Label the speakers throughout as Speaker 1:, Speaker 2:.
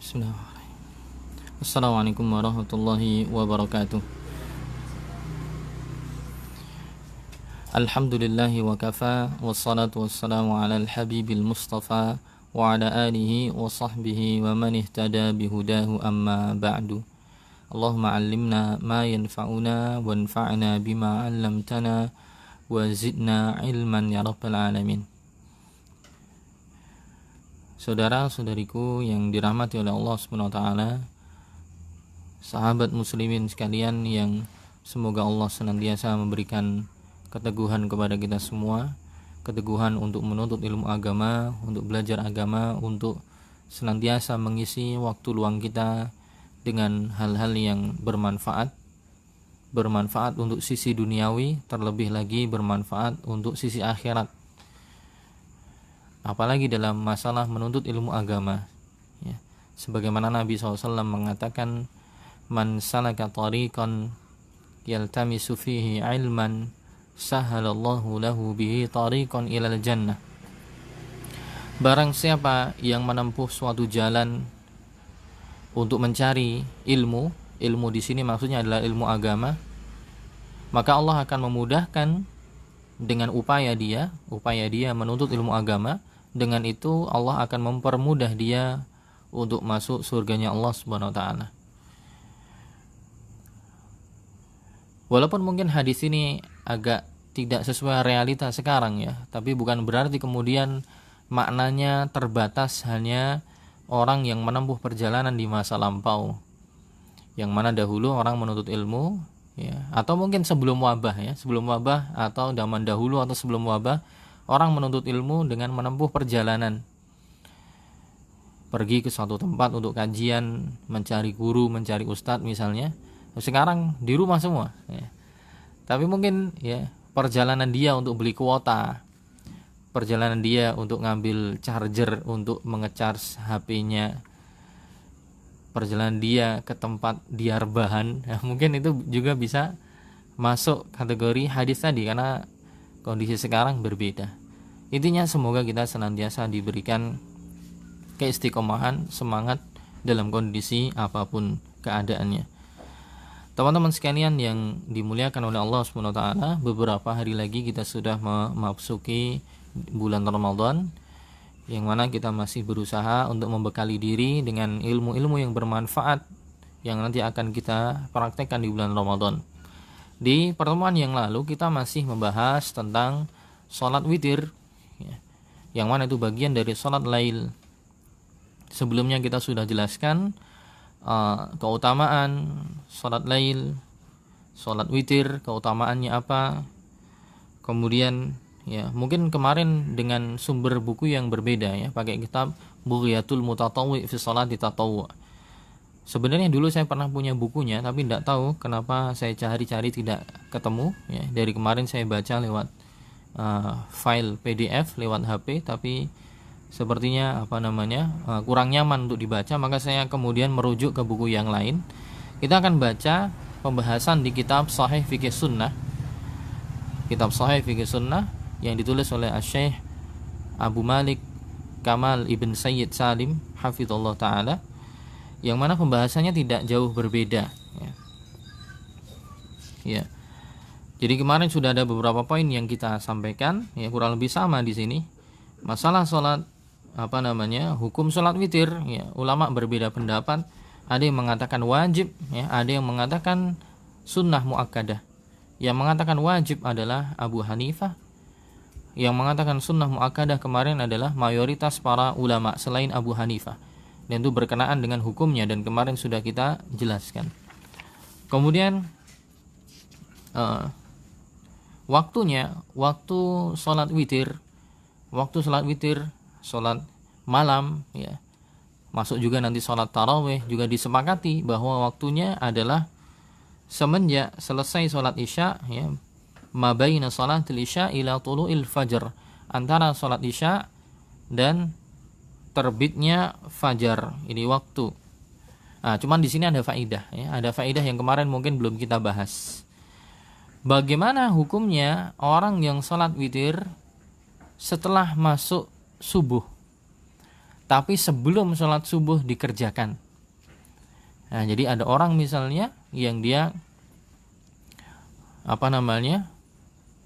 Speaker 1: Bismillahirrahmanirrahim. Assalamualaikum warahmatullahi wabarakatuh. Alhamdulillahi wa kafa, wassalatu wassalamu ala al-habibil mustafa wa ala alihi wa sahbihi wa man ihtada bihudahu amma ba'du. Allahumma allimna ma yanfa'una wanfa'na bima 'allamtana wa zidna ilman ya rabbal alamin. Saudara-saudariku yang dirahmati oleh Allah Subhanahu wa taala, sahabat muslimin sekalian yang semoga Allah senantiasa memberikan keteguhan kepada kita semua, keteguhan untuk menuntut ilmu agama, untuk belajar agama, untuk senantiasa mengisi waktu luang kita dengan hal-hal yang bermanfaat untuk sisi duniawi, terlebih lagi bermanfaat untuk sisi akhirat. Apalagi dalam masalah menuntut ilmu agama, ya. Sebagaimana Nabi SAW mengatakan, man salaka tariqan yaltamisu fihi ilman sahalallahu lahu bihi tariqan ilal jannah. Barang siapa yang menempuh suatu jalan untuk mencari ilmu di sini maksudnya adalah ilmu agama, maka Allah akan memudahkan dengan upaya dia menuntut ilmu agama. Dengan itu Allah akan mempermudah dia untuk masuk surganya Allah Subhanahu wa taala. Walaupun mungkin hadis ini agak tidak sesuai realita sekarang ya, tapi bukan berarti kemudian maknanya terbatas hanya orang yang menempuh perjalanan di masa lampau, yang mana dahulu orang menuntut ilmu ya, atau mungkin sebelum wabah atau zaman dahulu atau sebelum wabah, orang menuntut ilmu dengan menempuh perjalanan, pergi ke suatu tempat untuk kajian, mencari guru, mencari ustadz misalnya. Sekarang di rumah semua ya. Tapi mungkin ya perjalanan dia untuk beli kuota, perjalanan dia untuk ngambil charger untuk mengecharge HP-nya, perjalanan dia ke tempat dia rebahan ya, mungkin itu juga bisa masuk kategori hadis tadi karena kondisi sekarang berbeda. Intinya semoga kita senantiasa diberikan keistiqomahan, semangat dalam kondisi apapun keadaannya. Teman-teman sekalian yang dimuliakan oleh Allah Subhanahu wa taala, beberapa hari lagi kita sudah memasuki bulan Ramadan, yang mana kita masih berusaha untuk membekali diri dengan ilmu-ilmu yang bermanfaat yang nanti akan kita praktekkan di bulan Ramadan. Di pertemuan yang lalu kita masih membahas tentang sholat witir ya, yang mana itu bagian dari sholat lail. Sebelumnya kita sudah jelaskan keutamaan sholat lail, sholat witir, keutamaannya apa. Kemudian ya mungkin kemarin dengan sumber buku yang berbeda ya, pakai kitab Bughyatul Mutatawwi fi Sholati Tatawwu. Sebenarnya dulu saya pernah punya bukunya, tapi tidak tahu kenapa saya cari-cari tidak ketemu ya. Dari kemarin saya baca lewat file PDF lewat HP, tapi sepertinya kurang nyaman untuk dibaca, maka saya kemudian merujuk ke buku yang lain. Kita akan baca pembahasan di kitab Sahih Fiqh Sunnah, kitab Sahih Fiqh Sunnah yang ditulis oleh Syekh Abu Malik Kamal Ibn Sayyid Salim hafizallahu taala, yang mana pembahasannya tidak jauh berbeda ya. Jadi kemarin sudah ada beberapa poin yang kita sampaikan ya, kurang lebih sama di sini. Masalah sholat hukum sholat witir ya, ulama berbeda pendapat. Ada yang mengatakan wajib ya, ada yang mengatakan sunnah muakkadah. Yang mengatakan wajib adalah Abu Hanifah, yang mengatakan sunnah muakkadah kemarin adalah mayoritas para ulama selain Abu Hanifah, dan itu berkenaan dengan hukumnya, dan kemarin sudah kita jelaskan. Kemudian waktu sholat witir, sholat malam ya, masuk juga nanti sholat tarawih, juga disepakati bahwa waktunya adalah semenjak selesai sholat isya ya, mabaina sholatil isya ila tulu'il fajr, antara sholat isya dan terbitnya fajar, ini waktu. Nah, cuman di sini ada faidah ya, ada faidah yang kemarin mungkin belum kita bahas. Bagaimana hukumnya orang yang sholat witir setelah masuk subuh? tapi sebelum sholat subuh dikerjakan. Nah, jadi ada orang misalnya yang dia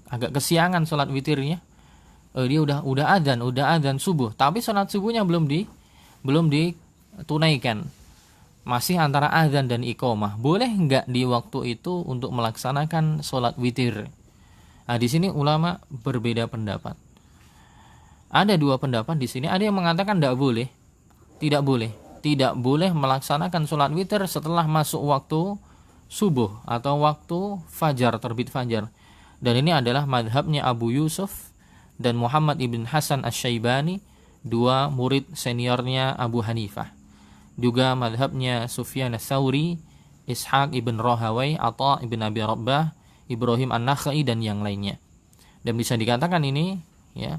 Speaker 1: agak kesiangan sholat witirnya, dia udah adzan subuh, tapi sholat subuhnya belum ditunaikan, masih antara adzan dan iqamah. Boleh nggak di waktu itu untuk melaksanakan sholat witir? Nah, di sini ulama berbeda pendapat. Ada dua pendapat di sini. Ada yang mengatakan tidak boleh melaksanakan sholat witir setelah masuk waktu subuh atau waktu fajar, terbit fajar. Dan ini adalah madhabnya Abu Yusuf dan Muhammad ibn Hasan Asy-Syaibani, dua murid seniornya Abu Hanifah. Juga madhabnya Sufyan Ats-Tsauri, Ishaq ibn Rahawai, Atha ibn Abi Rabbah, Ibrahim An-Nakhai dan yang lainnya. Dan bisa dikatakan ini, ya,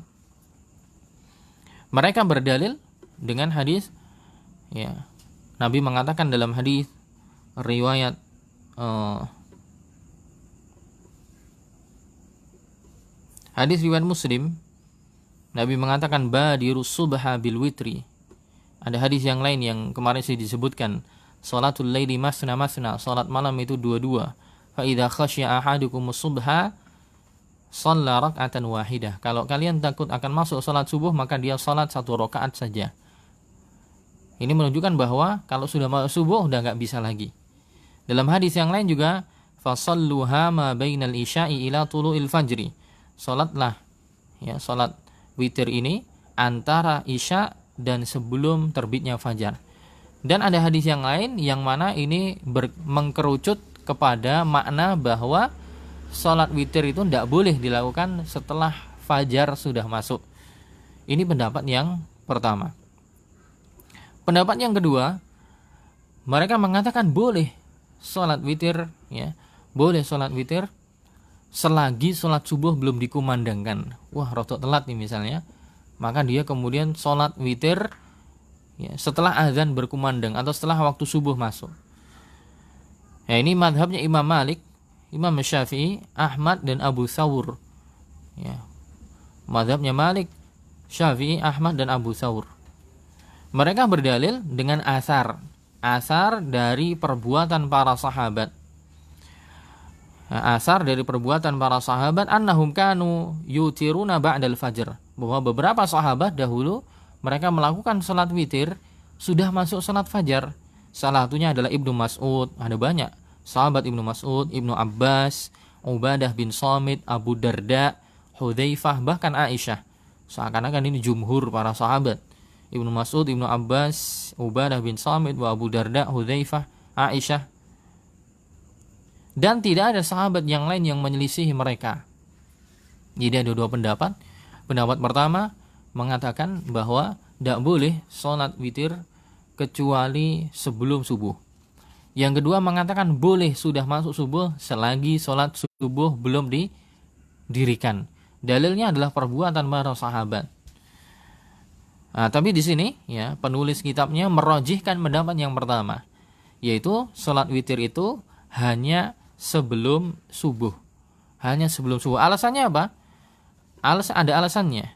Speaker 1: mereka berdalil dengan hadis, ya, Nabi mengatakan dalam hadis riwayat Muslim, Nabi mengatakan badirus subha bil witri. Ada hadis yang lain yang kemarin saya disebutkan, salatul laili masna masna, salat malam itu dua-dua. Fa idza khasya ahadukumus subha shalla rak'atan wahidah. Kalau kalian takut akan masuk salat subuh, maka dia salat satu rakaat saja. Ini menunjukkan bahwa kalau sudah masuk subuh udah enggak bisa lagi. Dalam hadis yang lain juga, fasalluha ma bainal isya'i ila tulu'il fajri. Salatlah, ya, salat witir ini antara isya dan sebelum terbitnya fajar. Dan ada hadis yang lain yang mana ini mengkerucut kepada makna bahwa salat witir itu tidak boleh dilakukan setelah fajar sudah masuk. Ini pendapat yang pertama. Pendapat yang kedua, mereka mengatakan boleh salat witir, ya, boleh salat witir selagi salat subuh belum dikumandangkan. Wah, rotok telat nih misalnya, maka dia kemudian salat witir, ya, setelah azan berkumandang atau setelah waktu subuh masuk. Ya, ini madhabnya Imam Malik, Imam Syafi'i, Ahmad dan Abu Thawr. Ya, madhabnya Malik, Syafi'i, Ahmad dan Abu Thawr. Mereka berdalil dengan asar dari perbuatan para sahabat. Nah, asar dari perbuatan para sahabat, annahum kanu yutiruna ba'dal fajr, bahwa beberapa sahabat dahulu mereka melakukan salat witir sudah masuk salat fajar. Salah satunya adalah Ibnu Mas'ud, ada banyak sahabat Ibnu Mas'ud, Ibnu Abbas, Ubadah bin Samit, Abu Darda, Hudzaifah, bahkan Aisyah. Seakan-akan ini jumhur para sahabat. Ibnu Mas'ud, Ibnu Abbas, Ubadah bin Samit, Abu Darda, Hudzaifah, Aisyah. Dan tidak ada sahabat yang lain yang menyelisihi mereka. Jadi ada dua pendapat. Pendapat pertama mengatakan bahwa tidak boleh sholat witir kecuali sebelum subuh. Yang kedua mengatakan boleh sudah masuk subuh selagi sholat subuh belum didirikan. Dalilnya adalah perbuatan para sahabat. Nah, tapi di sini, ya, penulis kitabnya merojihkan pendapat yang pertama, yaitu sholat witir itu hanya sebelum subuh. Hanya sebelum subuh. Alasannya apa? Ada alasannya.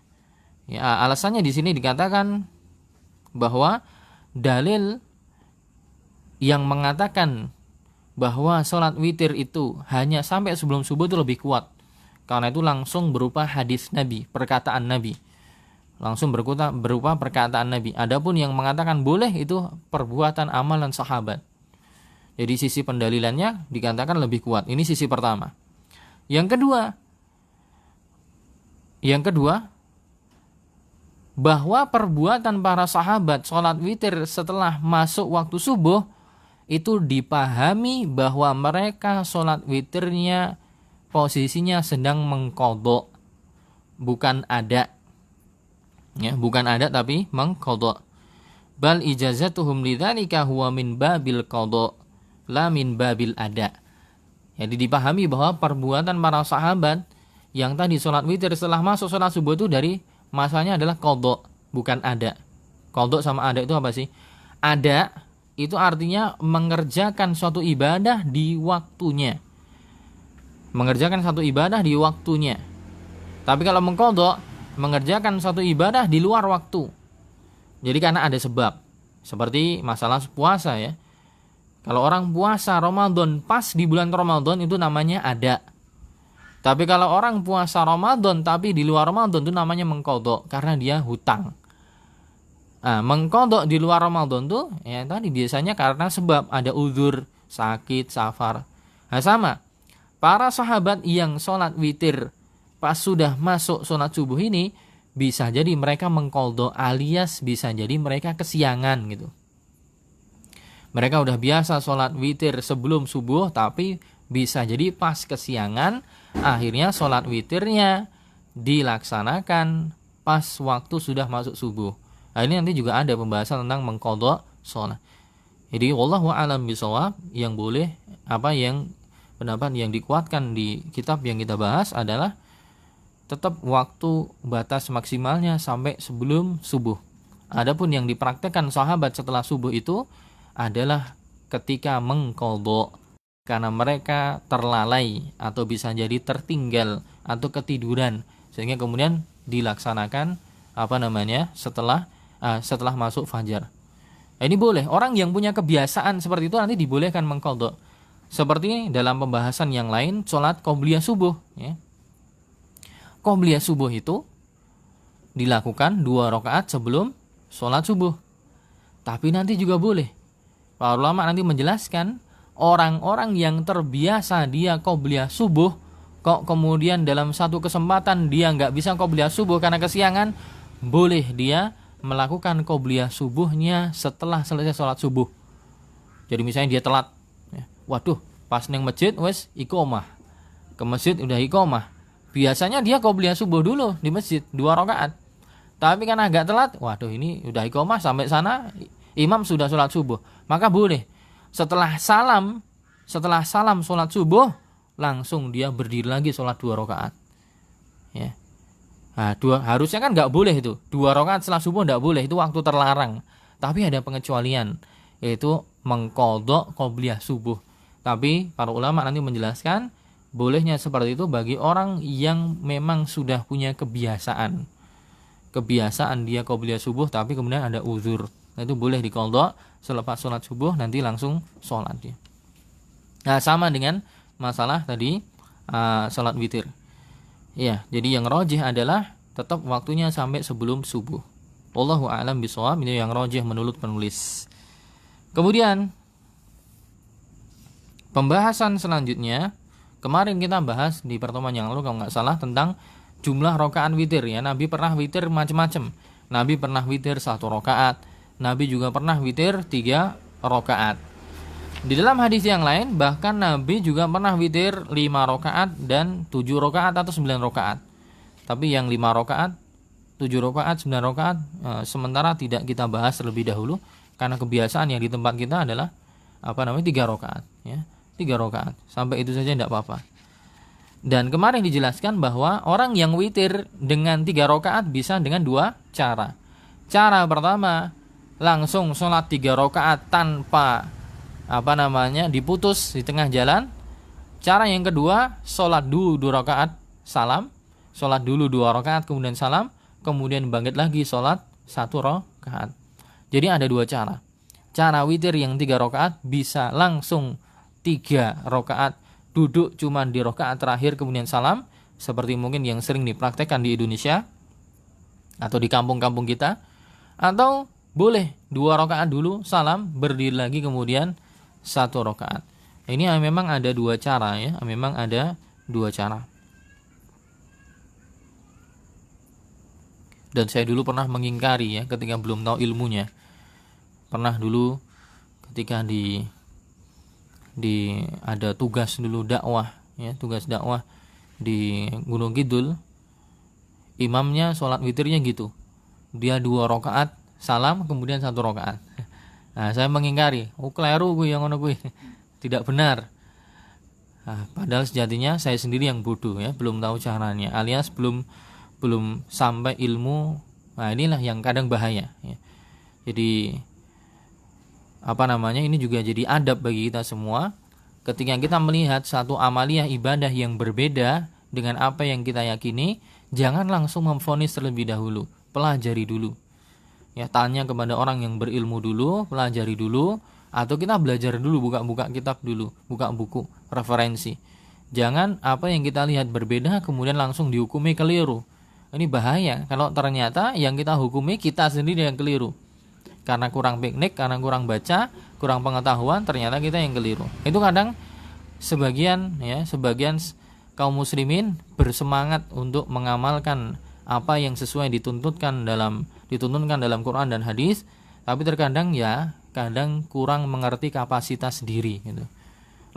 Speaker 1: Ya, alasannya di sini dikatakan bahwa dalil yang mengatakan bahwa sholat witir itu hanya sampai sebelum subuh itu lebih kuat. Karena itu langsung berupa hadis Nabi, perkataan Nabi. Langsung berupa perkataan Nabi. Adapun yang mengatakan boleh itu perbuatan amalan sahabat. Jadi sisi pendalilannya dikatakan lebih kuat. Ini sisi pertama. Yang kedua, bahwa perbuatan para sahabat sholat witir setelah masuk waktu subuh itu dipahami bahwa mereka sholat witirnya posisinya sedang mengqadha, bukan ada, ya, bukan ada tapi mengqadha. Bal ijazatuhum lidzalika huwa min babil qadha la min babil ada. Jadi dipahami bahwa perbuatan para sahabat yang tadi sholat witir setelah masuk sholat subuh itu dari masanya adalah qadha, bukan ada. Qadha sama ada itu apa sih? Ada itu artinya mengerjakan suatu ibadah di waktunya. Mengerjakan satu ibadah di waktunya. Tapi kalau mengqadha, mengerjakan satu ibadah di luar waktu. Jadi karena ada sebab. Seperti masalah puasa ya. Kalau orang puasa Ramadan pas di bulan Ramadan itu namanya ada. Tapi kalau orang puasa Ramadan tapi di luar Ramadan itu namanya mengqadha karena dia hutang. Nah, mengqadha di luar Ramadan tuh ya tadi biasanya karena sebab ada uzur, sakit, safar. Nah, sama. Para sahabat yang sholat witir pas sudah masuk sholat subuh ini bisa jadi mereka mengqadha alias bisa jadi mereka kesiangan gitu. Mereka udah biasa sholat witir sebelum subuh tapi bisa jadi pas kesiangan akhirnya sholat witirnya dilaksanakan pas waktu sudah masuk subuh. Nah, ini nanti juga ada pembahasan tentang mengqadha sholat. Jadi wallahu a'lam bishawab, yang boleh yang pendapat yang dikuatkan di kitab yang kita bahas adalah tetap waktu batas maksimalnya sampai sebelum subuh. Adapun yang dipraktekkan sahabat setelah subuh itu adalah ketika mengqadha karena mereka terlalai atau bisa jadi tertinggal atau ketiduran sehingga kemudian dilaksanakan setelah masuk fajar. Ini boleh. Orang yang punya kebiasaan seperti itu nanti dibolehkan mengqadha. Seperti dalam pembahasan yang lain sholat qobliyah subuh ya. Qobliyah subuh itu dilakukan 2 rakaat sebelum sholat subuh. Tapi nanti juga boleh. Para ulama nanti menjelaskan orang-orang yang terbiasa dia qobliyah subuh kok kemudian dalam satu kesempatan dia nggak bisa qobliyah subuh karena kesiangan, boleh dia melakukan qobliyah subuhnya setelah selesai sholat subuh. Jadi misalnya dia telat ya. Waduh, pas neng masjid wes iqomah. Ke masjid udah iqomah. Biasanya dia qobliyah subuh dulu di masjid 2 rakaat. Tapi karena agak telat, waduh ini udah iqomah sampai sana imam sudah sholat subuh. Maka boleh setelah salam sholat subuh langsung dia berdiri lagi sholat 2 rakaat. Ya. Nah, harusnya kan nggak boleh itu 2 rakaat setelah subuh nggak boleh, itu waktu terlarang. Tapi ada pengecualian yaitu mengqadha qobliyah subuh. Tapi para ulama nanti menjelaskan bolehnya seperti itu bagi orang yang memang sudah punya kebiasaan dia qobliyah subuh tapi kemudian ada uzur. Nah, itu boleh diqadha selepas sholat subuh nanti langsung sholat dia. Nah, sama dengan masalah tadi sholat witir. Ya, jadi yang rajih adalah tetap waktunya sampai sebelum subuh. Wallahu a'lam bishawab, ini yang rajih menurut penulis. Kemudian pembahasan selanjutnya kemarin kita bahas di pertemuan yang lalu kalau nggak salah tentang jumlah rakaat witir ya. Nabi pernah witir macam-macam. Nabi pernah witir 1 rakaat. Nabi juga pernah witir 3 rakaat. Di dalam hadis yang lain bahkan Nabi juga pernah witir 5 rakaat dan 7 rakaat atau 9 rakaat. Tapi yang 5 rakaat, 7 rakaat, 9 rakaat sementara tidak kita bahas terlebih dahulu karena kebiasaan yang di tempat kita adalah 3 rakaat ya. 3 rakaat. Sampai itu saja tidak apa-apa. Dan kemarin dijelaskan bahwa orang yang witir dengan 3 rakaat bisa dengan 2 cara. Cara pertama, langsung sholat 3 rakaat tanpa diputus di tengah jalan. Cara yang kedua, sholat dulu 2 rakaat salam, sholat dulu 2 rakaat kemudian salam, kemudian bangkit lagi sholat 1 rakaat. Jadi ada 2 cara. Cara witir yang 3 rakaat bisa langsung 3 rakaat, duduk cuma di rakaat terakhir kemudian salam, seperti mungkin yang sering dipraktekkan di Indonesia atau di kampung-kampung kita. Atau boleh 2 rakaat dulu salam, berdiri lagi kemudian 1 rakaat. Ini memang ada 2 cara ya, memang ada 2 cara. Dan saya dulu pernah mengingkari ya ketika belum tahu ilmunya. Pernah dulu ketika di ada tugas dulu dakwah ya, tugas dakwah di Gunung Kidul. Imamnya sholat witirnya gitu. Dia 2 rakaat salam kemudian 1 rakaat. Nah, saya mengingkari, kleru gue yang ngono gue. Tidak benar. Nah, padahal sejatinya saya sendiri yang bodoh ya, belum tahu caranya, alias belum sampai ilmu. Nah, inilah yang kadang bahaya ya. Jadi ini juga jadi adab bagi kita semua ketika kita melihat satu amaliyah ibadah yang berbeda dengan apa yang kita yakini, jangan langsung memvonis terlebih dahulu, pelajari dulu. Ya, tanya kepada orang yang berilmu dulu, pelajari dulu, atau kita belajar dulu, buka-buka kitab dulu, buka buku referensi. Jangan apa yang kita lihat berbeda kemudian langsung dihukumi keliru. Ini bahaya kalau ternyata yang kita hukumi kita sendiri yang keliru. Karena kurang piknik, karena kurang baca, kurang pengetahuan, ternyata kita yang keliru. Itu kadang sebagian kaum muslimin bersemangat untuk mengamalkan apa yang sesuai dituntunkan dalam Quran dan hadis, tapi terkadang kadang kurang mengerti kapasitas diri gitu.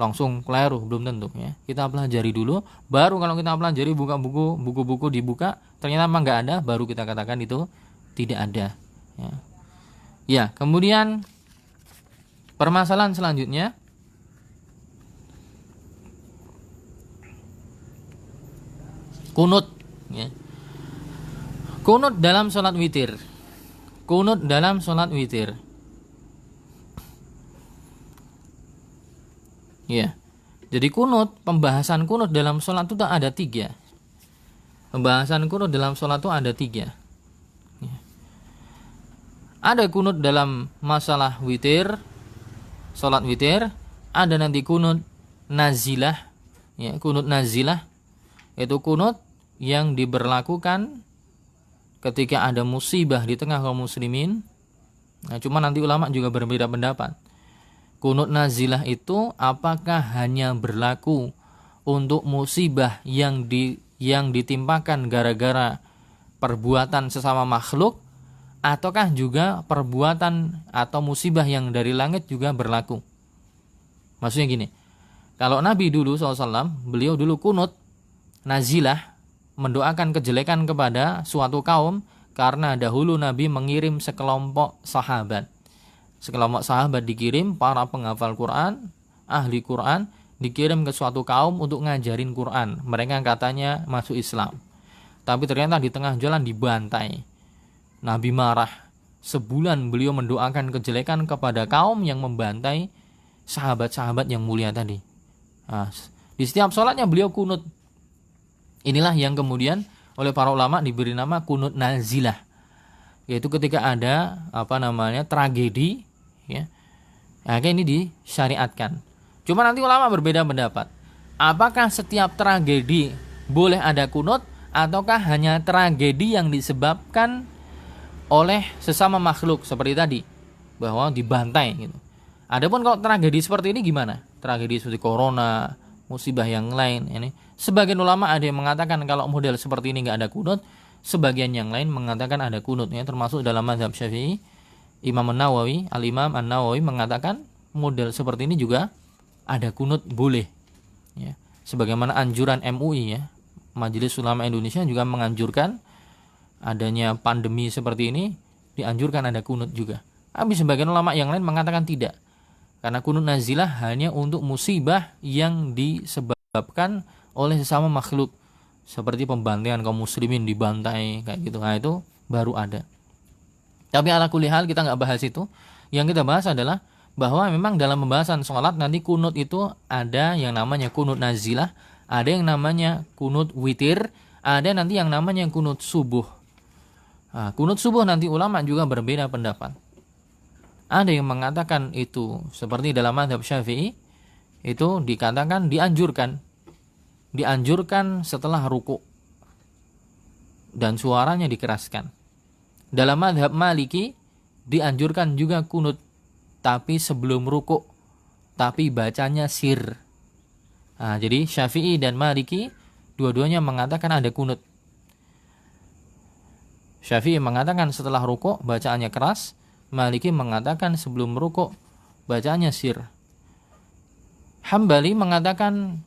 Speaker 1: Langsung keliru, belum tentu ya. Kita pelajari dulu, baru kalau kita pelajari buku-buku dibuka, ternyata memang nggak ada, baru kita katakan itu tidak ada. Ya, kemudian permasalahan selanjutnya, kunut. Ya. Kunut dalam sholat witir. Kunut dalam sholat witir. Ya. Jadi pembahasan kunut dalam sholat itu ada 3. Pembahasan kunut dalam sholat itu ada 3. Ya. Ada kunut dalam masalah witir, sholat witir. Ada nanti kunut nazilah. Ya, kunut nazilah itu kunut yang diberlakukan ketika ada musibah di tengah kaum muslimin. Nah, cuma nanti ulama juga berbeda pendapat. Kunut nazilah itu apakah hanya berlaku untuk musibah yang ditimpakan gara-gara perbuatan sesama makhluk, ataukah juga perbuatan atau musibah yang dari langit juga berlaku? Maksudnya gini, kalau Nabi dulu SAW, beliau dulu kunut nazilah, mendoakan kejelekan kepada suatu kaum karena dahulu Nabi mengirim sekelompok sahabat. Sekelompok sahabat dikirim, para penghafal Quran, ahli Quran, dikirim ke suatu kaum untuk ngajarin Quran. Mereka katanya masuk Islam. Tapi ternyata di tengah jalan dibantai. Nabi marah. Sebulan beliau mendoakan kejelekan kepada kaum yang membantai sahabat-sahabat yang mulia tadi. Nah, di setiap sholatnya beliau kunut. Inilah yang kemudian oleh para ulama diberi nama kunut nazilah, yaitu ketika ada tragedi, ya, ini disyariatkan. Cuma nanti ulama berbeda pendapat. Apakah setiap tragedi boleh ada kunut, ataukah hanya tragedi yang disebabkan oleh sesama makhluk seperti tadi, bahwa dibantai gitu. Adapun kalau tragedi seperti ini gimana? Tragedi seperti corona, musibah yang lain ini. Sebagian ulama ada yang mengatakan kalau model seperti ini nggak ada kunut, sebagian yang lain mengatakan ada kunut, ya, termasuk dalam mazhab Syafi'i. Imam Al-Imam An-Nawawi mengatakan model seperti ini juga ada kunut boleh. Ya. Sebagaimana anjuran MUI, ya, Majelis Ulama Indonesia juga menganjurkan adanya pandemi seperti ini, dianjurkan ada kunut juga. Tapi sebagian ulama yang lain mengatakan tidak. Karena kunut nazilah hanya untuk musibah yang disebabkan oleh sesama makhluk, seperti pembantaian kaum muslimin, dibantai kayak gitu. Nah, itu baru ada. Tapi ala kulli hal kita nggak bahas itu. Yang kita bahas adalah bahwa memang dalam pembahasan sholat nanti kunut itu ada yang namanya kunut nazilah, ada yang namanya kunut witir, ada nanti yang namanya kunut subuh. Nah, kunut subuh nanti ulama juga berbeda pendapat. Ada yang mengatakan itu seperti dalam mazhab Syafi'i, itu dikatakan dianjurkan setelah ruku dan suaranya dikeraskan. Dalam mazhab Maliki dianjurkan juga kunut, tapi sebelum ruku, tapi bacanya sir. Nah, jadi Syafi'i dan Maliki dua-duanya mengatakan ada kunut. Syafi'i mengatakan setelah ruku bacaannya keras, Maliki mengatakan sebelum rukuk bacaannya sir. Hambali mengatakan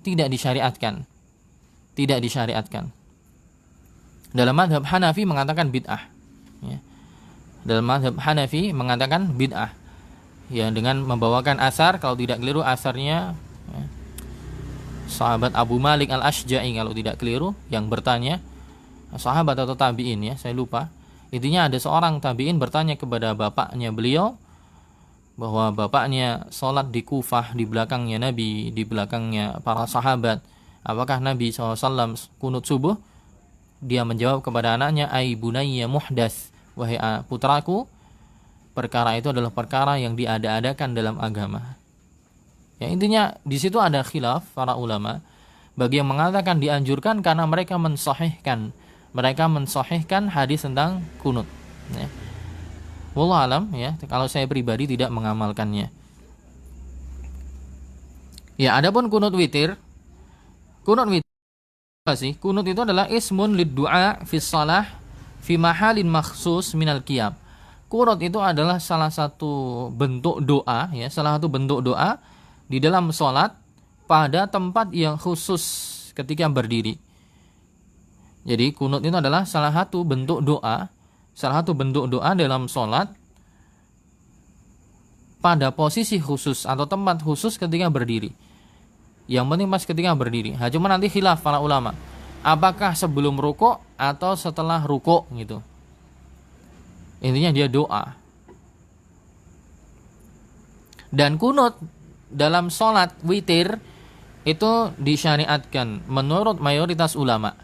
Speaker 1: tidak disyariatkan. Tidak disyariatkan. Dalam mazhab Hanafi mengatakan bid'ah. Ya. Dalam mazhab Hanafi mengatakan bid'ah. Ya, dengan membawakan asar, kalau tidak keliru asarnya sahabat Abu Malik Al-Ashja'i kalau tidak keliru, yang bertanya, sahabat atau tabi'in, ya, saya lupa. Intinya ada seorang tabi'in bertanya kepada bapaknya beliau, bahwa bapaknya sholat di Kufah di belakangnya Nabi, di belakangnya para sahabat, apakah Nabi SAW kunut subuh? Dia menjawab kepada anaknya, ai bunayya muhdas, wahai putraku, perkara itu adalah perkara yang diada-adakan dalam agama. Ya, intinya di situ ada khilaf para ulama. Bagi yang mengatakan dianjurkan karena mereka mensahihkan hadis tentang kunut. Ya. Wallahu alam, ya. Kalau saya pribadi tidak mengamalkannya. Ya, adapun kunut witir apa sih? Kunut itu adalah ismun lid du'a fi shalah fi mahalin makhsus minal qiyam. Kunut itu adalah salah satu bentuk doa, ya, di dalam sholat pada tempat yang khusus ketika berdiri. Jadi kunut itu adalah salah satu bentuk doa dalam sholat pada posisi khusus atau tempat khusus ketika berdiri. Yang penting pas ketika berdiri. Cuma nanti khilaf para ulama, apakah sebelum rukuk atau setelah rukuk gitu. Intinya dia doa. Dan kunut dalam sholat witir itu disyariatkan menurut mayoritas ulama.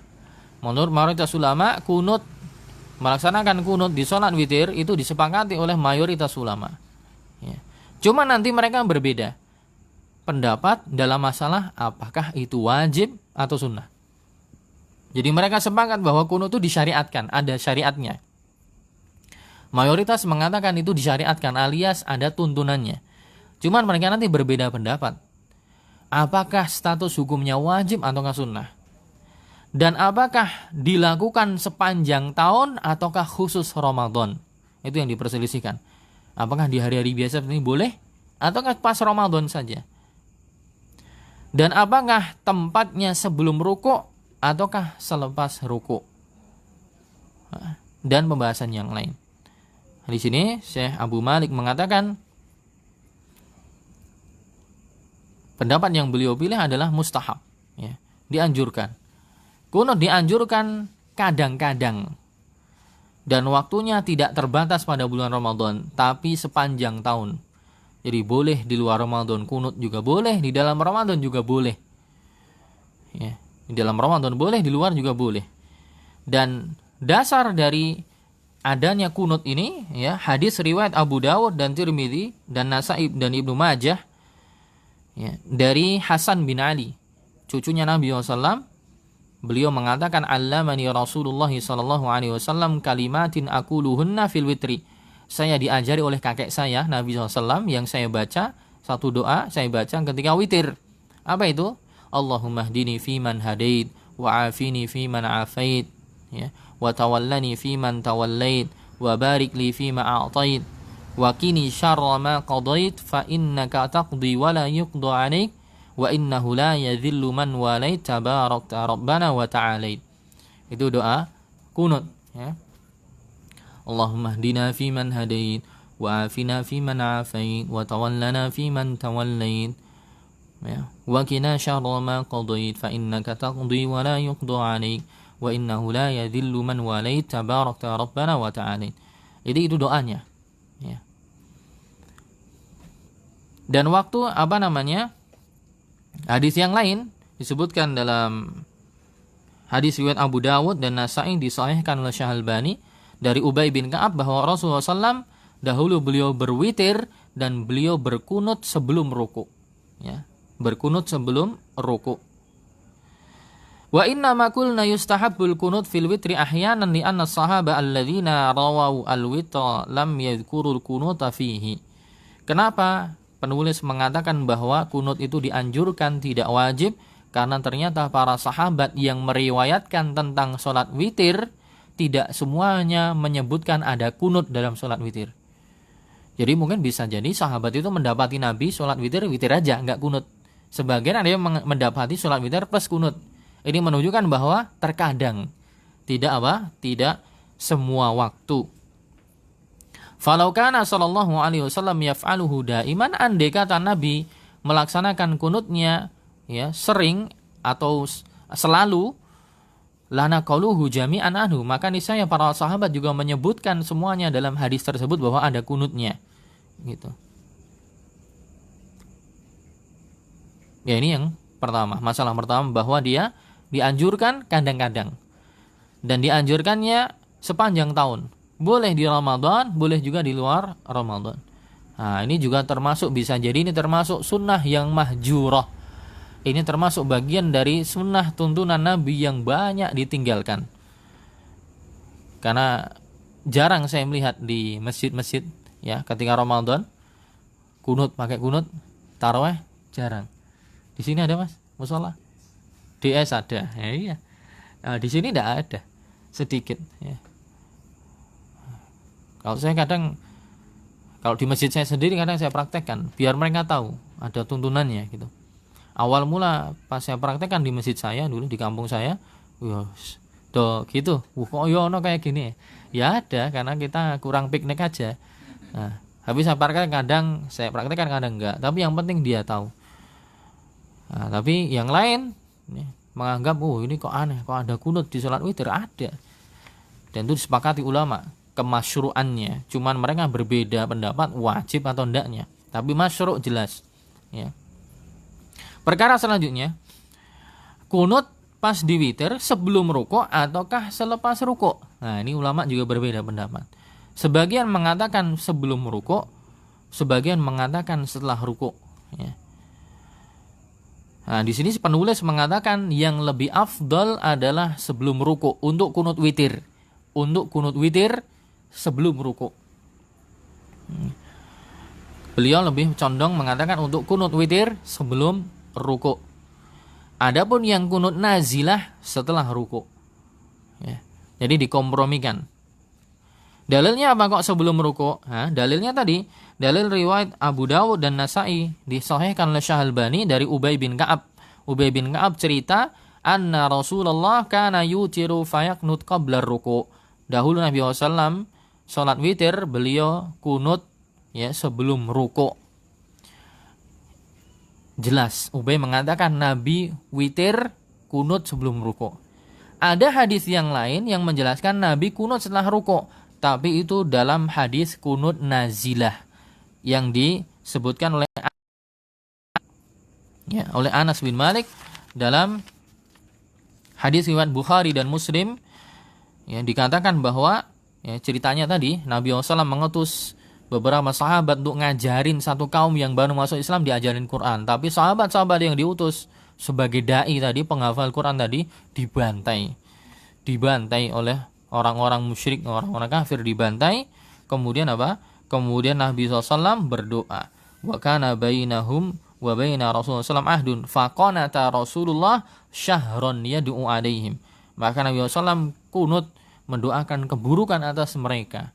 Speaker 1: Melaksanakan kunut di sholat witir itu disepakati oleh mayoritas ulama. Ya. Cuma nanti mereka berbeda pendapat dalam masalah apakah itu wajib atau sunnah. Jadi mereka sepakat bahwa kunut itu disyariatkan, ada syariatnya. Mayoritas mengatakan itu disyariatkan alias ada tuntunannya. Cuman mereka nanti berbeda pendapat. Apakah status hukumnya wajib ataukah sunnah? Dan apakah dilakukan sepanjang tahun ataukah khusus Ramadan? Itu yang diperselisihkan. Apakah di hari-hari biasa ini boleh ataukah pas Ramadan saja? Dan apakah tempatnya sebelum rukuk ataukah selepas rukuk? Dan pembahasan yang lain. Di sini Syekh Abu Malik mengatakan pendapat yang beliau pilih adalah mustahab, ya, dianjurkan. Kunut dianjurkan kadang-kadang. Dan waktunya tidak terbatas pada bulan Ramadan, tapi sepanjang tahun. Jadi boleh di luar Ramadan kunut juga boleh, di dalam Ramadan juga boleh. Ya, di dalam Ramadan boleh, di luar juga boleh. Dan dasar dari adanya kunut ini, ya, hadis riwayat Abu Dawud dan Tirmidzi dan Nasa'i dan Ibnu Majah, ya, dari Hasan bin Ali, cucunya Nabi SAW. Beliau mengatakan, "Allamani Rasulullah sallallahu alaihi wasallam kalimatin aquluhunna fil witri." Saya diajari oleh kakek saya Nabi SAW yang saya baca satu doa, saya baca ketika witir. Apa itu? Allahumma hdini fiman hadait wa afini fiman afait, ya, wa tawallani fiman tawallait wa barik li fima a'tait wa qini syarra ma qadait fa innaka taqdi wa la yuqda 'alaik wa innahu la yadhillu man walait tabarakta rabbana wa ta'alait. Itu doa kunut, ya. Allahumma hdina fiman hadait wa afina fiman afait wa tawallana fiman tawallait, ya, wa qina syarra ma qadait fa innaka taqdi wa la yuqda 'alaik wa innahu la yadhillu man walait tabarakta rabbana wa ta'alait. Jadi itu doanya, ya. Dan waktu hadis yang lain disebutkan dalam hadis riwayat Abu Dawud dan Nasa'i disahihkan oleh Syekh Albani dari Ubay bin Ka'ab bahwa Rasulullah SAW dahulu beliau berwitir dan beliau berkunut sebelum ruku, ya, berkunut sebelum ruku. Wa inna ma qulna yustahabbul kunut fil witri ahyanan li anna sahaba alladzina rawaw al-witra lam yadhkurul kunuta fihi. Kenapa penulis mengatakan bahwa kunut itu dianjurkan, tidak wajib? Karena ternyata para sahabat yang meriwayatkan tentang sholat witir tidak semuanya menyebutkan ada kunut dalam sholat witir. Jadi mungkin bisa jadi sahabat itu mendapati Nabi sholat witir aja, nggak kunut. Sebagian ada yang mendapati sholat witir plus kunut. Ini menunjukkan bahwa terkadang, tidak semua waktu. Falau kana sallallahu alaihi wasallam yaf'aluhu daiman, andai kata Nabi melaksanakan kunutnya, ya, sering atau selalu, lana qauluhu jami'an anhu, maka niscaya para sahabat juga menyebutkan semuanya dalam hadis tersebut bahwa ada kunutnya, gitu. Ya, ini yang pertama, masalah pertama, bahwa dia dianjurkan kadang-kadang dan dianjurkannya sepanjang tahun, Boleh di Ramadan, boleh juga di luar Ramadan. Nah, ini juga termasuk, bisa jadi ini termasuk sunnah yang mahjurah. Ini termasuk bagian dari sunnah tuntunan Nabi yang banyak ditinggalkan. Karena jarang saya melihat di masjid-masjid ya ketika Ramadan kunut, pakai kunut tarawih, jarang. Di sini ada Mas musola? DS ada. Ya, iya. Nah, di sini tidak ada, sedikit ya. Kalau saya kadang, kalau di masjid saya sendiri kadang saya praktekkan biar mereka tahu ada tuntunannya gitu. Awal mula pas saya praktekkan di masjid saya dulu di kampung saya, tuh gitu. Kok yo ono kayak gini? Ya ada, karena kita kurang piknik aja. Nah, habis saya praktekkan kadang enggak. Tapi yang penting dia tahu. Nah, tapi yang lain menganggap ini kok aneh, kok ada kunut di sholat witir, ada. Dan itu disepakati ulama kemasyru'annya. Cuman mereka berbeda pendapat wajib atau endaknya. Tapi masyru' jelas. Ya. Perkara selanjutnya, kunut pas di witir sebelum rukuk ataukah selepas rukuk. Nah, ini ulama juga berbeda pendapat. Sebagian mengatakan sebelum rukuk, sebagian mengatakan setelah rukuk. Ya. Nah, di sini penulis mengatakan yang lebih afdal adalah sebelum rukuk untuk kunut witir. Untuk kunut witir sebelum rukuk. Beliau lebih condong mengatakan untuk kunut witir sebelum rukuk. Adapun yang kunut nazilah setelah rukuk. Ya. Jadi dikompromikan. Dalilnya apa kok sebelum rukuk? Dalilnya tadi, dalil riwayat Abu Dawud dan Nasai disahihkan oleh Syekh Albani dari Ubay bin Ka'ab. Ubay bin Ka'ab cerita, anna Rasulullah kana yutiru fayaqnut qabla rukuk. Dahulu Nabi SAW salat witir, beliau kunut ya sebelum rukuk. Jelas, Ubay mengatakan Nabi witir kunut sebelum rukuk. Ada hadis yang lain yang menjelaskan Nabi kunut setelah rukuk, tapi itu dalam hadis kunut nazilah yang disebutkan oleh Anas bin Malik dalam hadis riwayat Bukhari dan Muslim. Ya, dikatakan bahwa ceritanya tadi Nabi SAW mengutus beberapa sahabat untuk ngajarin satu kaum yang baru masuk Islam, diajarin Quran. Tapi sahabat-sahabat yang diutus sebagai dai tadi, penghafal Quran tadi, dibantai oleh orang-orang musyrik, orang-orang kafir, dibantai. Kemudian apa? Kemudian Nabi SAW berdoa, wa kana bainahum wa baina Rasulullah SAW ahdun faqanata Rasulullah syahron yad'u alaihim. Maka Nabi SAW kunut mendoakan keburukan atas mereka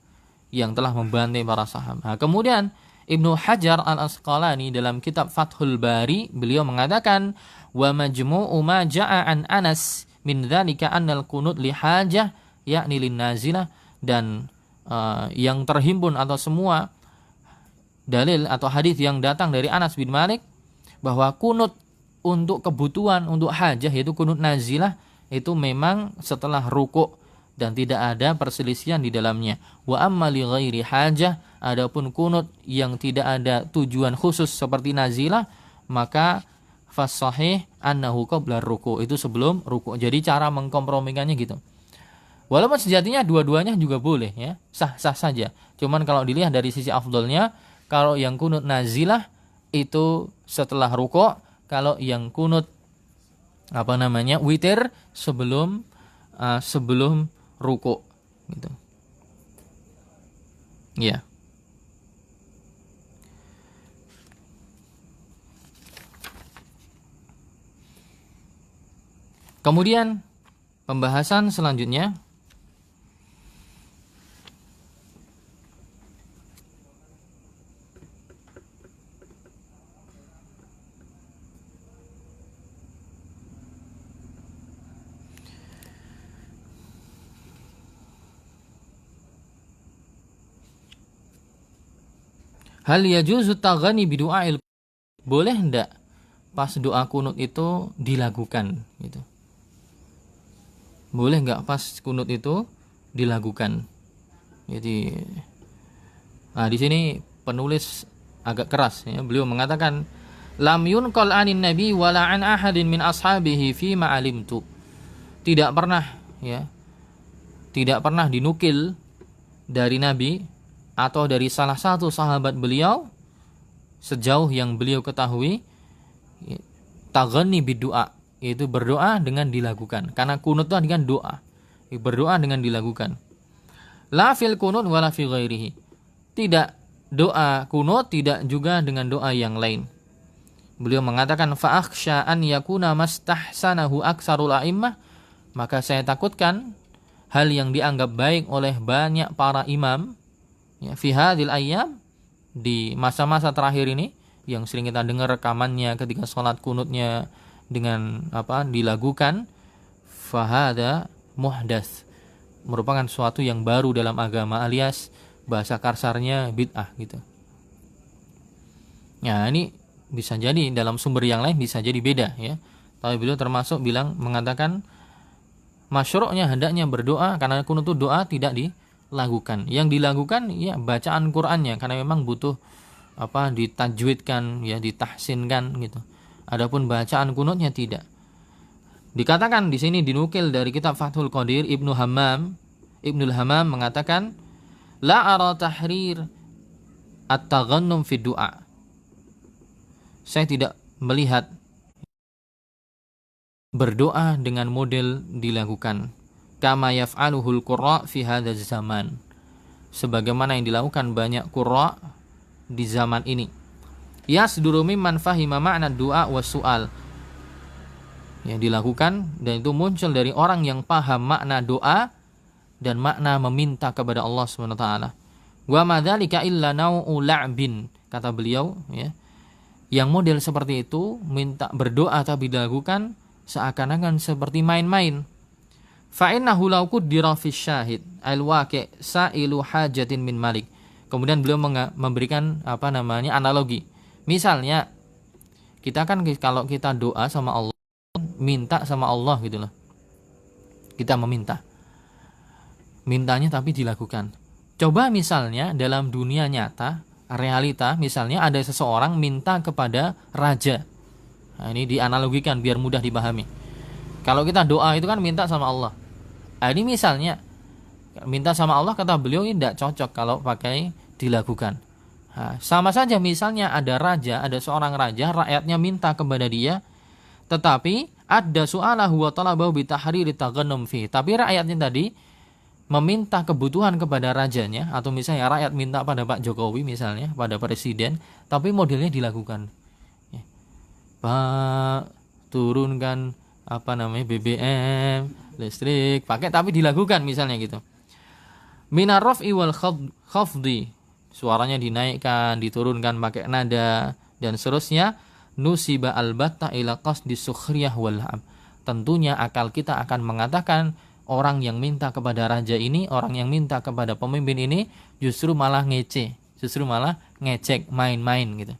Speaker 1: yang telah membantai para sahabat. Nah, kemudian Ibnu Hajar Al-Asqalani dalam kitab Fathul Bari, beliau mengatakan, wa majmu'u ma ja'a an Anas min dzalika annal qunut li hajah yakni lin nazilah, dan yang terhimpun atau semua dalil atau hadis yang datang dari Anas bin Malik bahwa kunut untuk kebutuhan, untuk hajah, yaitu kunut nazilah, itu memang setelah rukuk dan tidak ada perselisihan di dalamnya. Wa amma li ghairi hajah, adapun kunut yang tidak ada tujuan khusus seperti nazilah, maka fasahih annahu qabla ruku', itu sebelum ruku'. Jadi cara mengkompromikannya gitu. Walaupun sejatinya dua-duanya juga boleh ya, sah-sah saja. Cuman kalau dilihat dari sisi afdolnya, kalau yang kunut nazilah itu setelah ruku', kalau yang kunut witir sebelum ruku' gitu. Ya. Kemudian pembahasan selanjutnya, hal yajuzu taghani bidu'ail, boleh enggak pas doa kunut itu dilakukan gitu. Boleh enggak pas kunut itu dilakukan. Jadi di sini penulis agak keras ya. Beliau mengatakan lam yunqal anin nabi wala an ahadin min ashabihi fi ma alimtu. Tidak pernah dinukil dari Nabi atau dari salah satu sahabat beliau sejauh yang beliau ketahui taghanni bidu'a, yaitu berdoa dengan dilakukan. Karena kunut itu dengan doa. Berdoa dengan dilakukan. La fil kunut wala fi ghairihi. Tidak doa kunut, tidak juga dengan doa yang lain. Beliau mengatakan fa akhsha an yakuna mastahsanahu aktsarul a'immah, maka saya takutkan hal yang dianggap baik oleh banyak para imam ya fi hadhil ayyam, di masa-masa terakhir ini yang sering kita dengar rekamannya ketika sholat kunutnya dengan dilakukan, fahada muhdats, merupakan sesuatu yang baru dalam agama, alias bahasa kasarnya bid'ah gitu. Ya, ini bisa jadi dalam sumber yang lain bisa jadi beda ya. Tapi beliau termasuk mengatakan masyru'nya hendaknya berdoa, karena kunut itu doa tidak dilakukan. Yang dilakukan ya bacaan Qur'annya, karena memang butuh ditajwidkan ya, ditahsinkan gitu. Adapun bacaan kunutnya tidak. Dikatakan di sini, dinukil dari kitab Fathul Qadir, Ibnul Hammam mengatakan la ara tahrir at-taghannum fi du'a. Saya tidak melihat berdoa dengan model dilakukan kama yaf'aluhul qurra fi hadzal zaman, sebagaimana yang dilakukan banyak qurra di zaman ini. Yasduru mimman fahima ma'na du'a was su'al, yang dilakukan dan itu muncul dari orang yang paham makna doa dan makna meminta kepada Allah Subhanahu wa taala. Wa madzalika illa nau'u la'bin, kata beliau ya. Yang model seperti itu minta berdoa tapi dilakukan seakan-akan seperti main-main. Fa innahu law qaddara fi syahid al-waqi' sa'ilu hajatin min malik. Kemudian beliau memberikan analogi. Misalnya kita kan kalau kita doa sama Allah, minta sama Allah gitu loh. Kita mintanya tapi dilakukan. Coba misalnya dalam dunia nyata, realita, misalnya ada seseorang minta kepada raja. Nah, ini dianalogikan biar mudah dipahami. Kalau kita doa itu kan minta sama Allah. Nah, ini misalnya minta sama Allah, kata beliau ini tidak cocok kalau pakai dilakukan. Nah, sama saja misalnya ada raja, ada seorang raja, rakyatnya minta kepada dia, tetapi ada su'alahu wa talabahu bi tahriri taghannum fi. Tapi rakyatnya tadi meminta kebutuhan kepada rajanya, atau misalnya rakyat minta pada Pak Jokowi misalnya, pada presiden, tapi modelnya dilakukan. Ya. Pak, turunkan BBM, listrik, pakai, tapi dilakukan misalnya gitu. Minar raf'i wal khafdi, suaranya dinaikkan, diturunkan pakai nada dan seterusnya. Nusiba albatta ila qasdi sukhriyah wal ham. Tentunya akal kita akan mengatakan orang yang minta kepada raja ini, orang yang minta kepada pemimpin ini justru malah ngece, justru malah ngecek, main-main gitu.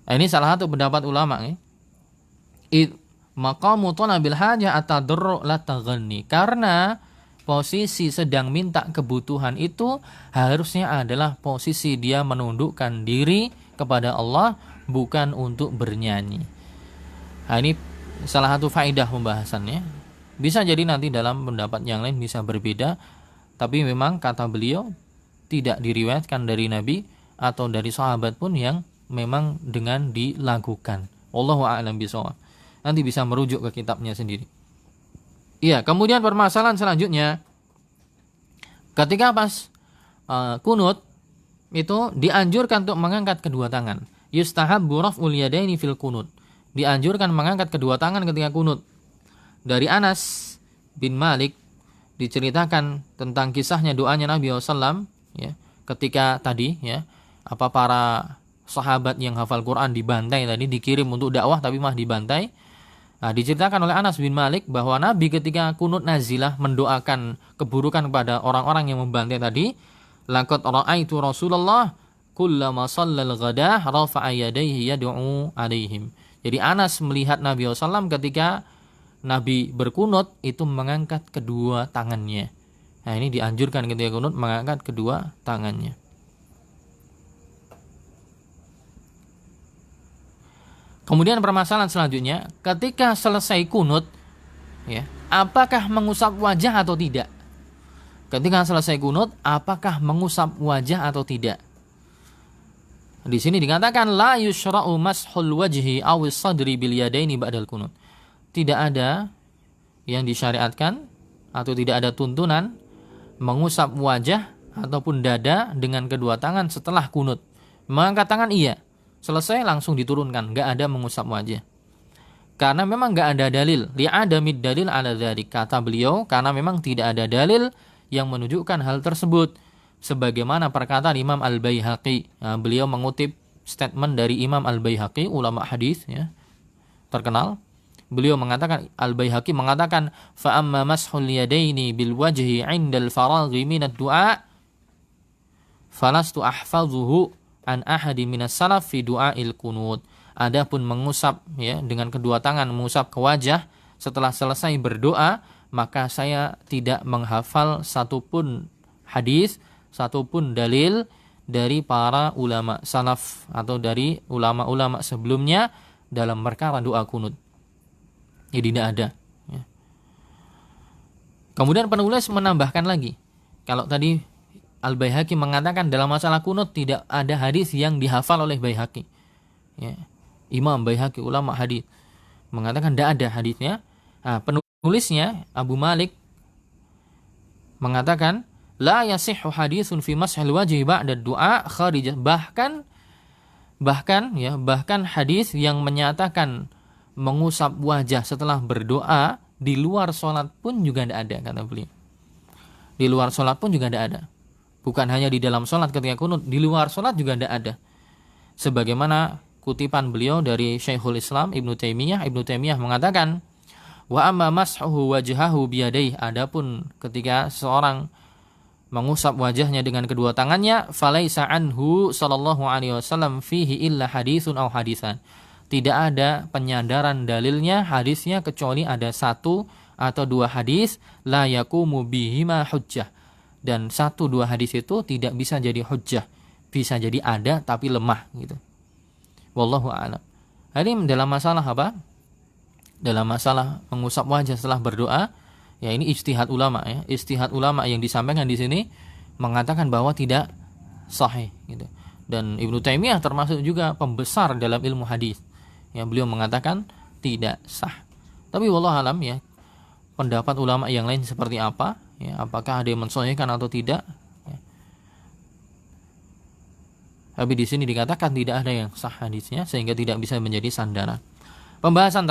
Speaker 1: Nah, ini salah satu pendapat ulama ya. Maqamu talabil hajah atadarru la taghanni. Karena posisi sedang minta kebutuhan itu harusnya adalah posisi dia menundukkan diri kepada Allah, bukan untuk bernyanyi. Nah, ini salah satu faedah pembahasannya. Bisa jadi nanti dalam pendapat yang lain bisa berbeda, tapi memang kata beliau tidak diriwayatkan dari Nabi atau dari sahabat pun yang memang dengan dilakukan. Wallahu a'lam bishawab. Nanti bisa merujuk ke kitabnya sendiri. Iya, kemudian permasalahan selanjutnya, ketika pas kunut itu dianjurkan untuk mengangkat kedua tangan. Yustahabbu raf'ul yadaini fil kunut. Dianjurkan mengangkat kedua tangan ketika kunut. Dari Anas bin Malik diceritakan tentang kisahnya doanya Nabi SAW ya, ketika tadi ya, para sahabat yang hafal Quran dibantai tadi, dikirim untuk dakwah tapi malah dibantai. Nah, diceritakan oleh Anas bin Malik bahwa Nabi ketika kunut nazilah mendoakan keburukan kepada orang-orang yang membantai tadi, laqad ra'aitu Rasulullah kullama shallal ghadah rafa'a yadayhi yad'u 'alaihim. Jadi Anas melihat Nabi SAW ketika Nabi berkunut itu mengangkat kedua tangannya. Nah, ini dianjurkan ketika kunut mengangkat kedua tangannya. Kemudian permasalahan selanjutnya, ketika selesai kunut ya, apakah mengusap wajah atau tidak? Ketika selesai kunut, apakah mengusap wajah atau tidak? Di sini dikatakan la yushra'u mashul wajhi awis sadri bil yadaini ba'dal kunut. Tidak ada yang disyariatkan atau tidak ada tuntunan mengusap wajah ataupun dada dengan kedua tangan setelah kunut. Mengangkat tangan iya, selesai langsung diturunkan, enggak ada mengusap wajah. Karena memang enggak ada dalil, li'adamid dalil ala dzalik, kata beliau, karena memang tidak ada dalil yang menunjukkan hal tersebut. Sebagaimana perkataan Imam Al-Baihaqi, beliau mengutip statement dari Imam Al-Baihaqi, ulama hadis ya, terkenal. Beliau mengatakan, Al-Baihaqi mengatakan, fa amma mashul yadaini bil wajhi 'indal faraghi minad du'a falastu ahfazuhu an ahadi minas salaf fi du'ail kunut. Adapun mengusap ya dengan kedua tangan, mengusap ke wajah setelah selesai berdoa, maka saya tidak menghafal satupun hadis, satupun dalil dari para ulama salaf atau dari ulama-ulama sebelumnya dalam perkara doa kunut. Jadi tidak ada. Kemudian penulis menambahkan lagi, kalau tadi Al-Baihaqi mengatakan dalam masalah kunut tidak ada hadis yang dihafal oleh Baihaqi. Ya. Imam Baihaqi, ulama hadis, mengatakan tidak ada hadisnya. Nah, penulisnya Abu Malik mengatakan la yasihhu haditsun fi mashil wajhi ba'da du'a kharijah, bahkan hadis yang menyatakan mengusap wajah setelah berdoa di luar sholat pun juga tidak ada, kata beliau. Di luar sholat pun juga tidak ada. Bukan hanya di dalam sholat ketika kunut, di luar sholat juga tidak ada. Sebagaimana kutipan beliau dari Syekhul Islam Ibnu Taimiyah mengatakan, wa amma mashuhu wajhahu biyadaihi, adapun ketika seorang mengusap wajahnya dengan kedua tangannya, falaisa anhu sallallahu alaihi wasallam fihi illa haditsun aw hadisan. Tidak ada penyandaran dalilnya, hadisnya, kecuali ada satu atau dua hadis, la yakumu bihima hujjah. Dan satu dua hadis itu tidak bisa jadi hujjah. Bisa jadi ada tapi lemah gitu. Wallahu a'lam. Ini dalam masalah apa? Dalam masalah mengusap wajah setelah berdoa, ya ini ijtihad ulama ya. Ijtihad ulama yang disampaikan di sini mengatakan bahwa tidak sahih gitu. Dan Ibnu Taimiyah termasuk juga pembesar dalam ilmu hadis. Ya, beliau mengatakan tidak sah. Tapi wallahu alam ya, pendapat ulama yang lain seperti apa? Ya, apakah ada yang mensahihkan atau tidak? Ya. Tapi di sini dikatakan tidak ada yang sah hadisnya sehingga tidak bisa menjadi sandaran. Pembahasan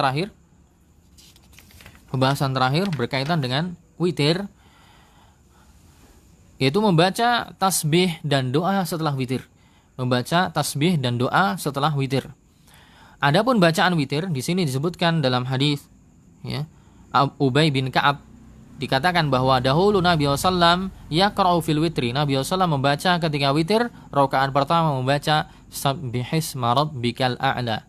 Speaker 1: terakhir berkaitan dengan witir, yaitu membaca tasbih dan doa setelah witir. Membaca tasbih dan doa setelah witir. Adapun bacaan witir di sini disebutkan dalam hadis ya, Ubay bin Ka'ab dikatakan bahwa dahulu Nabi SAW yaqra'u fil witri. Nabi SAW membaca ketika witir, rakaat pertama membaca sabbihisma rabbikal a'la.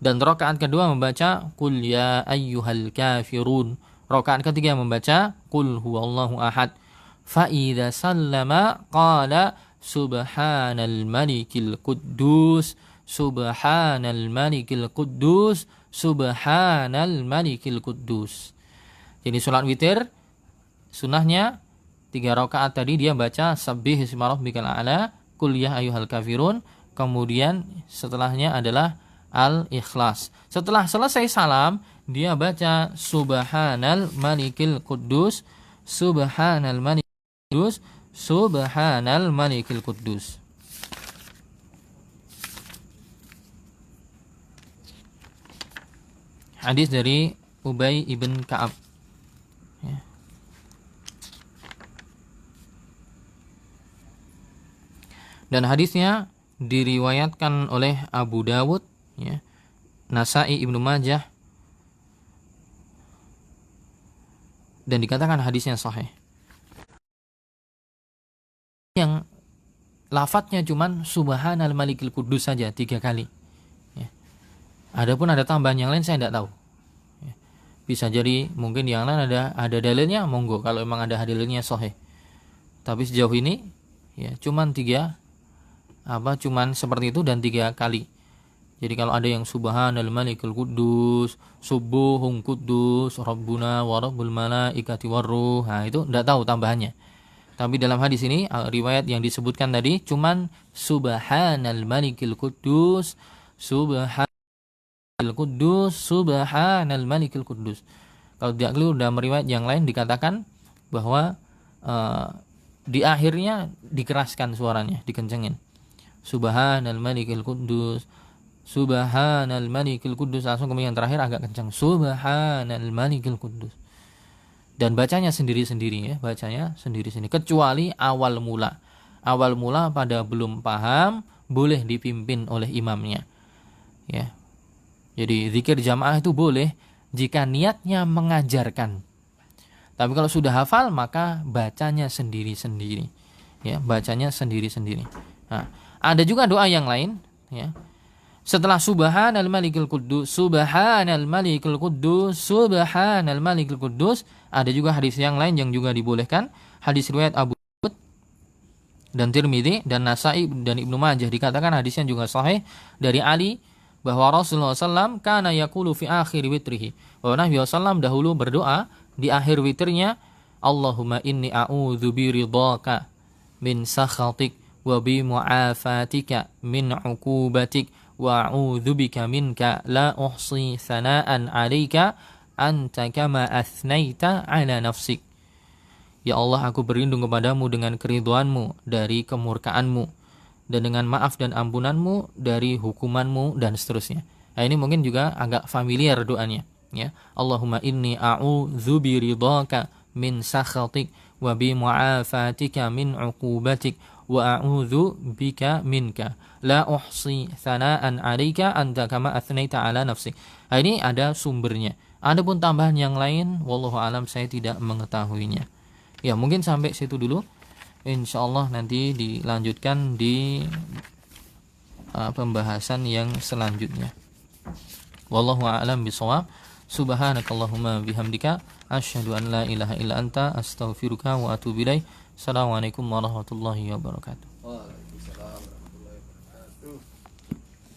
Speaker 1: Dan rakaat kedua membaca qul ya ayyuhal kafirun. Rakaat ketiga membaca qul huwallahu ahad. Fa idza sallama qala subhanal malikil quddus, subhanal malikil quddus, subhanal malikil quddus. Jadi sholat witir sunahnya 3 rakaat tadi dia baca sabbihisma rabbikal a'la, qul ya ayyuhal kafirun, kemudian setelahnya adalah al-ikhlas. Setelah selesai salam dia baca subhanal malikil quddus, subhanal malikil quddus, subhanal malikil quddus. Hadis dari Ubay ibn Ka'ab ya. Dan hadisnya diriwayatkan oleh Abu Dawud ya, Nasai, Ibnu Majah, dan dikatakan hadisnya sahih. Yang lafadznya cuman subhanal malikil quddus saja 3 kali. Adapun ada tambahan yang lain saya tidak tahu. Bisa jadi mungkin yang lain ada dalilnya, monggo kalau memang ada dalilnya sahih. Tapi sejauh ini ya cuman seperti itu dan 3 kali. Jadi kalau ada yang subhanal malikul quddus, subuhun quddus, rabbuna wa rabbul malaikati warruh, nah itu tidak tahu tambahannya. Tapi dalam hadis ini riwayat yang disebutkan tadi cuman subhanal malikil quddus, subhanal quddus, subhanal malikil quddus. Kalau tidak keliru dalam riwayat yang lain dikatakan bahwa di akhirnya dikeraskan suaranya, dikencengin. Subhanal malikil quddus, subhanal malikil quddus, langsung kemudian yang terakhir agak kencang, subhanal malikil quddus. Dan bacanya sendiri-sendiri ya, bacanya sendiri-sendiri kecuali awal mula. Awal mula pada belum paham boleh dipimpin oleh imamnya. Ya. Jadi zikir jamaah itu boleh jika niatnya mengajarkan. Tapi kalau sudah hafal maka bacanya sendiri-sendiri. Ya, bacanya sendiri-sendiri. Nah, ada juga doa yang lain ya. Setelah subhanal malikil quddus, subhanal malikil quddus, subhanal malikil quddus, ada juga hadis yang lain yang juga dibolehkan. Hadis riwayat Abu Dawud dan Tirmidzi dan Nasa'i dan Ibnu Majah, dikatakan hadisnya juga sahih dari Ali bahwa Rasulullah SAW kana yaqulu fi akhir witrihi. Bahwa Nabi SAW dahulu berdoa di akhir witirnya, Allahumma inni a'udzu bi ridhaka min sakhatik wa bi mu'afatika min 'uqubatik wa a'udzubika minka la uhsi thana'an 'alaika anta kama athnaita 'ala nafsik. Ya Allah, aku berlindung kepadamu dengan keridhoanmu dari kemurkaanmu, dan dengan maaf dan ampunanmu dari hukumanmu, dan seterusnya. Nah, ini mungkin juga agak familiar doanya ya. Allahumma inni a'udzu bi ridhaka min sakhatik wa bi mu'afatika min 'uqubatik wa a'udzu bika minka la uhsi thana'an 'alaika anta kama athnaita 'ala nafsik. Nah, ini ada sumbernya. Adapun tambahan yang lain wallahu alam saya tidak mengetahuinya. Ya, mungkin sampai situ dulu. Insyaallah nanti dilanjutkan di pembahasan yang selanjutnya. Wallahu a'lam bishawab. Subhanakallahumma bihamdika asyhadu an la ilaha illa anta astaghfiruka wa atubu ilaik. Assalamualaikum warahmatullahi wabarakatuh.